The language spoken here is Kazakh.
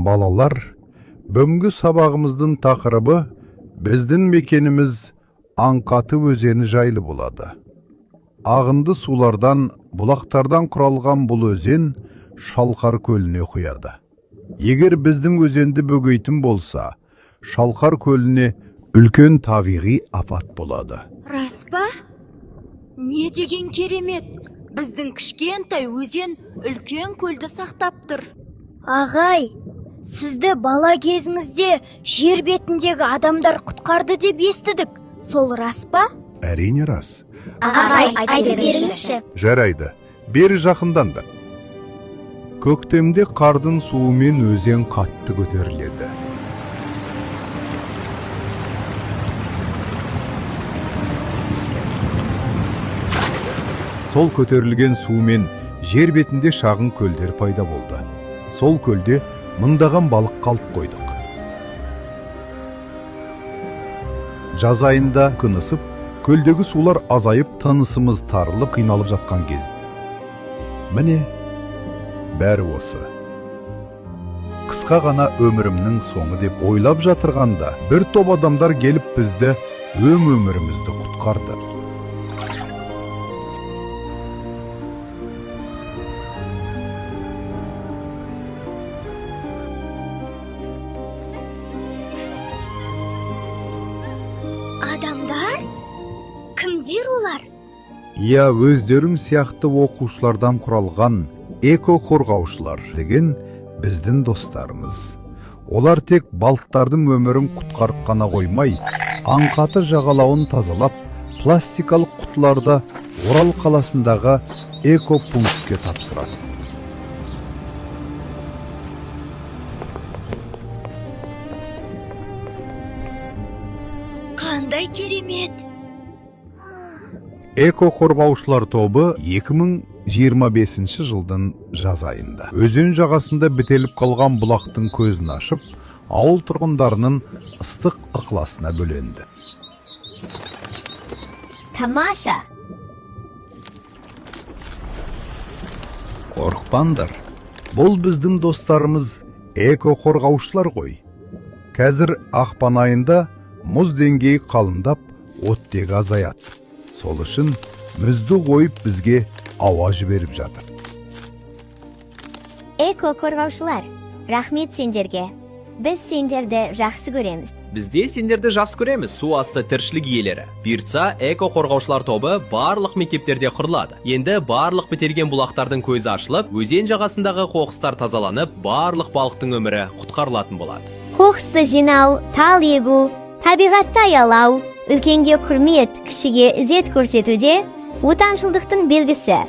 Балалар, бүгінгі сабағымыздың тақырыбы біздің мекеніміз Аңқаты өзені жайлы болады. Ағынды сулардан, бұлақтардан құралған бұл өзен Шалқар көліне құяды. Егер біздің өзенді бөгейтін болса, Шалқар көліне үлкен табиғи апат болады. Рас па? Не деген керемет! Біздің кішкентай өзен үлкен көлді сақтап тұр. Ағай, сізді бала кезіңізде жер бетіндегі адамдар құтқарды деп естідік. Сол рас па? Әрине рас. Ағай, айтып беріңізші. Жарайды, бері жақынданды. Көктемде қардың суымен өзен қатты көтеріледі. Сол көтерілген суымен жер бетінде шағын көлдер пайда болды. Сол көлде мыңдаған балық қалып қойдық. Жаз айында күн ысып, көлдегі сулар азайып, тынысымыз тарылып, қиналып жатқан кез. Міне, бәрі осы. Қысқа ғана өмірімнің соңы деп ойлап жатырғанда, бір топ адамдар келіп бізді, өмірімізді құтқарды. Адамдар? Кімдер олар? Я өздерім сияқты оқушылардан құралған эко-қорғаушылар деген біздің достарымыз. Олар тек балықтардың өмірін құтқарып қана қоймай, Аңқаты жағалауын тазалап, пластикалық құтыларда Орал қаласындағы эко-пунктке тапсырады. Қандай керемет! Эко-қорғаушылар тобы 2025 жылдың жаз айында өзен жағасында бітеліп қалған бұлақтың көзін ашып, ауыл тұрғындарының ыстық ықыласына бөленді. Тамаша! Қорықпаңдар, бұл біздің достарымыз эко-қорғаушылар ғой. Қазір ақпан айында мұз деңгейі қалындап, оттегі азаяды. Сол үшін мұзды қойып бізге ауа жіберіп жатыр. Эко-қорғаушылар, рахмет сендерге. Біз сендерді жақсы көреміз. Бізде сендерді жақсы көреміз, су асты тіршілік иелері. Бұйыртса, эко-қорғаушылар тобы барлық мектептерде құрылады. Енді барлық бітелген бұлақтардың көзі ашылып, өзен жағасындағы қоқыстар тазаланып, барлық балықтың өмірі құтқарылатын болады. Қоқысты жинау, тал егу, табиғатты аялау, үлкенге құрмет, кішіге ізет көрсетуде отаншылдықтың белгісі.